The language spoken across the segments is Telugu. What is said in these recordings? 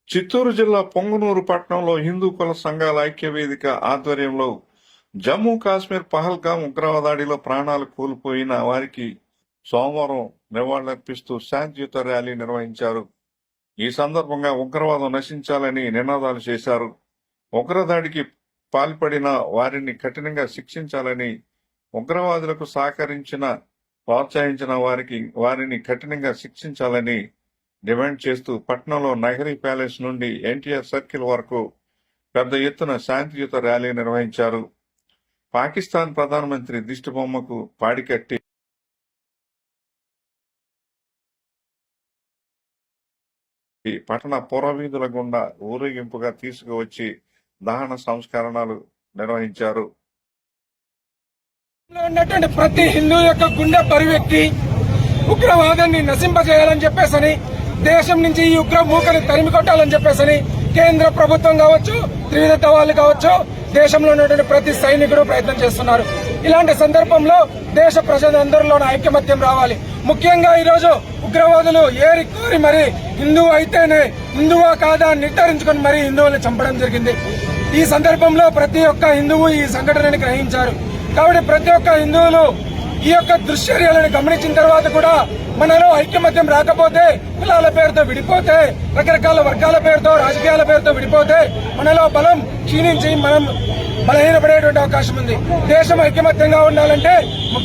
చిత్తూరు జిల్లా పొంగనూరు పట్టణంలో హిందూ కుల సంఘాల ఐక్య వేదిక ఆధ్వర్యంలో జమ్మూ కాశ్మీర్ పహల్గాం ఉగ్రవాదాడిలో ప్రాణాలు కోల్పోయిన వారికి సోమవారం నివాళులర్పిస్తూ శాంతియుత ర్యాలీ నిర్వహించారు. ఈ సందర్భంగా ఉగ్రవాదం నశించాలని నినాదాలు చేశారు. ఉగ్రదాడికి పాల్పడిన వారిని కఠినంగా శిక్షించాలని, ఉగ్రవాదులకు సహకరించిన ప్రోత్సహించిన వారిని కఠినంగా శిక్షించాలని డిమాండ్ చేస్తూ పట్నంలో నగరీ ప్యాలెస్ నుండి ఎన్టీఆర్ సర్కిల్ వరకు పెద్ద ఎత్తున శాంతియుత ర్యాలీ నిర్వహించారు. పాకిస్తాన్ ప్రధానమంత్రి దిష్టిబొమ్మకు పాడికట్టి పట్టణ పురవీధుల గుండా ఊరేగింపుగా తీసుకువచ్చి దహన సంస్కరణలు నిర్వహించారు. ఉన్నటువంటి ప్రతి హిందూ యొక్క గుండె పరివెక్కి ఉగ్రవాదాన్ని నశింపజేయాలని చెప్పేసని, దేశం నుంచి ఈ ఉగ్ర మూకని తరిమి కొట్టాలని చెప్పేసని కేంద్ర ప్రభుత్వం కావచ్చు, త్రివిధ దళాలు కావచ్చు, దేశంలో ఉన్నటువంటి ప్రతి సైనికుడు ప్రయత్నం చేస్తున్నారు. ఇలాంటి సందర్భంలో దేశ ప్రజలందరిలోనూ ఐకమత్యం రావాలి. ముఖ్యంగా ఈరోజు ఉగ్రవాదులు ఏరి కోరి మరి హిందువు అయితేనే హిందువా కాదా నిర్ధారించుకుని మరి హిందువుల్ని చంపడం జరిగింది. ఈ సందర్భంలో ప్రతి ఒక్క హిందువు ఈ సంఘటనని గ్రహించారు. కాబట్టి ప్రతి ఒక్క హిందువులు ఈ యొక్క దృశ్చర్యలను గమనించిన తర్వాత కూడా మనలో ఐక్యమత్యం రాకపోతే, కులాల పేరుతో విడిపోతే, రకరకాల వర్గాల పేరుతో, రాజకీయాల పేరుతో విడిపోతే మనలో బలం క్షీణించి మనం బలహీనపడేటువంటి అవకాశం ఉంది. దేశం ఐక్యమత్యంగా ఉండాలంటే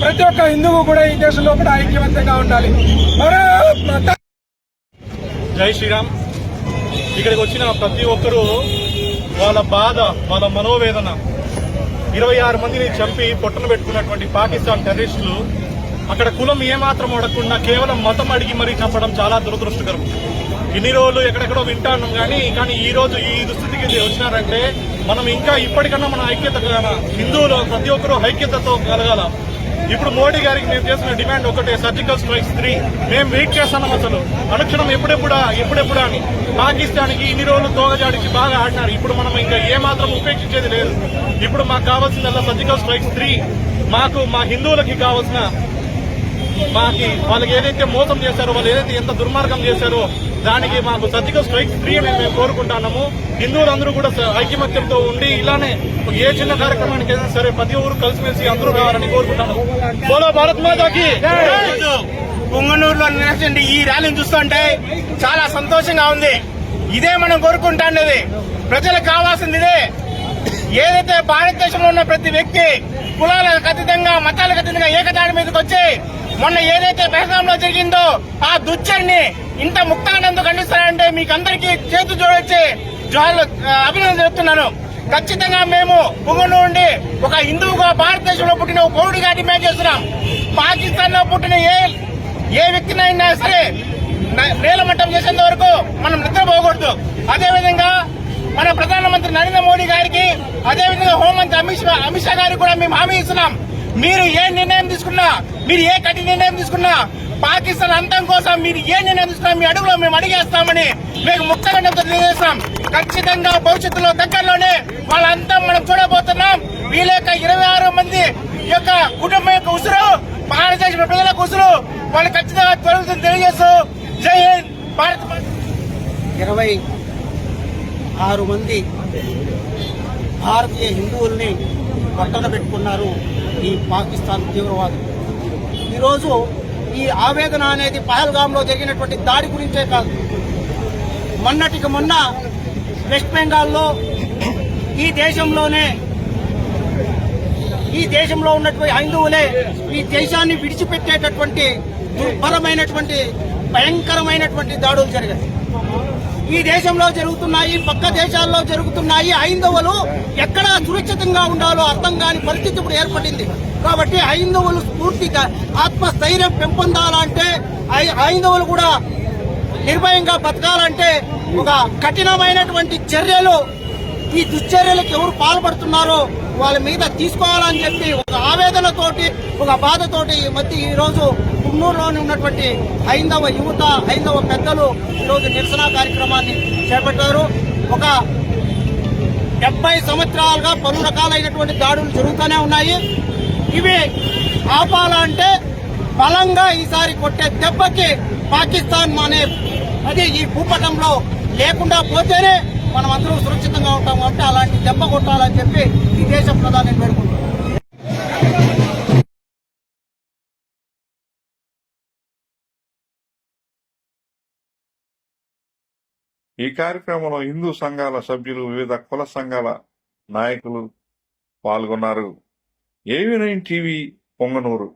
ప్రతి ఒక్క హిందువు కూడా ఈ దేశంలో కూడా ఐక్యమత్యంగా ఉండాలి. జై శ్రీరామ్. ఇక్కడికి వచ్చిన ప్రతి ఒక్కరూ వాళ్ళ బాధ, వాళ్ళ మనోవేదన, 26 మందిని చంపి పొట్టన పెట్టుకున్నటువంటి పాకిస్తాన్ టెర్రరిస్టులు అక్కడ కులం ఏమాత్రం అడగకుండా కేవలం మతం అడిగి మరీ చంపడం చాలా దురదృష్టకరం. ఇన్ని రోజులు ఎక్కడెక్కడో వింటాన్నాం కానీ ఈ రోజు ఈ దుస్థితికి వచ్చినారంటే మనం ఇంకా ఇప్పటికన్నా మన ఐక్యత, హిందువులు ప్రతి ఒక్కరూ ఐక్యతతో కలగాల. ఇప్పుడు మోడీ గారికి మేము చేసిన డిమాండ్ ఒకటే, సర్జికల్ స్ట్రైక్స్ 3. మేము వెయిట్ చేస్తున్నాం అసలు అనుక్షణం ఎప్పుడెప్పుడా అని. పాకిస్తాన్ కి ఇన్ని రోజులు తోగజాడికి బాగా ఆడినారు. ఇప్పుడు మనం ఇంకా ఏమాత్రం ఉపేక్షించేది లేదు. ఇప్పుడు మాకు కావాల్సిందల్లా సర్జికల్ స్ట్రైక్స్ 3. మాకు మా హిందువులకి కావాల్సిన వాళ్ళకి ఏదైతే మోసం చేశారో, వాళ్ళు ఏదైతే ఎంత దుర్మార్గం చేశారో దానికి మాకు సర్జికల్ స్ట్రైక్స్ 3 అని మేము కోరుకుంటున్నాము. హిందువులందరూ కూడా ఐకమత్యంతో ఉండి ఇలానే ఏ చిన్న కార్యక్రమానికి అయినా సరే ప్రతి ఊరు కలిసిమెలిసి అందరూ రావాలని కోరుకుంటాము. బోలో భారత్ మాతాకి. పొంగనూరులో నిర్వహించండి ఈ ర్యాలీని చూస్తుంటే చాలా సంతోషంగా ఉంది. ఇదే మనం కోరుకుంటాండేది. ప్రజలకు కావాల్సింది ఇదే. ఏదైతే భారతదేశంలో ఉన్న ప్రతి వ్యక్తి కులాలకు అతీతంగా, మతాలకు అతీతంగా ఏకతాటి మీదకి వచ్చి మొన్న ఏదైతే బెహ్రాంలో జరిగిందో ఆ దుచ్చర్ని ఇంత ముక్తానందుకు ఖండిస్తారంటే మీకు అందరికీ చేతు జోడించి అభినందన చెప్తున్నాను. ఖచ్చితంగా మేము పొంగనూరు నుండి ఒక హిందువుగా భారతదేశంలో పుట్టిన ఒక పౌరుడిగా డిమాండ్ చేస్తున్నాం. పాకిస్తాన్ లో పుట్టిన ఏ వ్యక్తినైనా సరే నేలమట్టం చేసేంత వరకు మనం నిద్రపోకూడదు. అదేవిధంగా మన ప్రధానమంత్రి నరేంద్ర మోడీ గారికి, అదేవిధంగా హోంమంత్రి అమిత్ షా గారికి కూడా మేము హామీ ఇస్తున్నాం. మీరు ఏ నిర్ణయం తీసుకున్నా, మీరు ఏ కఠిన నిర్ణయం తీసుకున్నా, పాకిస్తాన్ అంతం కోసం మీరు ఏ నిర్ణయం తీసుకున్నా మీ అడుగులో మేము అడిగేస్తామని మేము ముక్తగండంతో తెలియజేస్తాం. ఖచ్చితంగా భవిష్యత్తులో దగ్గరలోనే వాళ్ళ అంతం మనం చూడబోతున్నాం. వీళ్ళ యొక్క 26 మంది యొక్క కుటుంబం యొక్క ఉసురు, భారతదేశ ప్రజలకు ఉసురు వాళ్ళు ఖచ్చితంగా తొలగుతుంది తెలియజేస్తూ జై హింద్, భారత్ మాతా. 26 మంది భారతీయ హిందువుల్ని పట్టణ పెట్టుకున్నారు ఈ పాకిస్తాన్ తీవ్రవాదులు. ఈరోజు ఈ ఆవేదన అనేది పహల్గాంలో జరిగినటువంటి దాడి గురించే కాదు, మొన్నటికి మొన్న వెస్ట్ బెంగాల్లో ఈ దేశంలో ఉన్నటువంటి హైందవులే ఈ దేశాన్ని విడిచిపెట్టేటటువంటి దుర్భరమైనటువంటి భయంకరమైనటువంటి దాడులు జరిగాయి. ఈ దేశంలో జరుగుతున్నాయి, పక్క దేశాల్లో జరుగుతున్నాయి. హైందవులు ఎక్కడ సురక్షితంగా ఉండాలో అర్థం కాని పరిస్థితి ఇప్పుడు ఏర్పడింది. కాబట్టి హైందవులు స్ఫూర్తిగా ఆత్మస్థైర్యం పెంపొందాలంటే, హైందవులు కూడా నిర్భయంగా బతకాలంటే ఒక కఠినమైనటువంటి చర్యలు, ఈ దుశ్చర్యలకు ఎవరు పాల్పడుతున్నారో వాళ్ళ మీద తీసుకోవాలని చెప్పి ఒక ఆవేదనతోటి, ఒక బాధతోటి ఈ మధ్య ఈరోజు కున్నూరులోని ఉన్నటువంటి హైందవ యువత, హైందవ పెద్దలు ఈరోజు నిరసన కార్యక్రమాన్ని చేపట్టారు. ఒక 70 సంవత్సరాలుగా పలు రకాలైనటువంటి దాడులు జరుగుతూనే ఉన్నాయి. ఇవి ఆపాలంటే బలంగా ఈసారి కొట్టే దెబ్బకి పాకిస్తాన్ అనే అది ఈ భూపటంలో లేకుండా పోతేనే మనం అందరూ సురక్షితంగా ఉంటాం. కాబట్టి అలాంటి దెబ్బ కొట్టాలని చెప్పి ఈ దేశ ప్రధాని వేడుకుంటున్నాం. ఈ కార్యక్రమంలో హిందూ సంఘాల సభ్యులు, వివిధ కుల సంఘాల నాయకులు పాల్గొన్నారు. AV9 TV Punganur.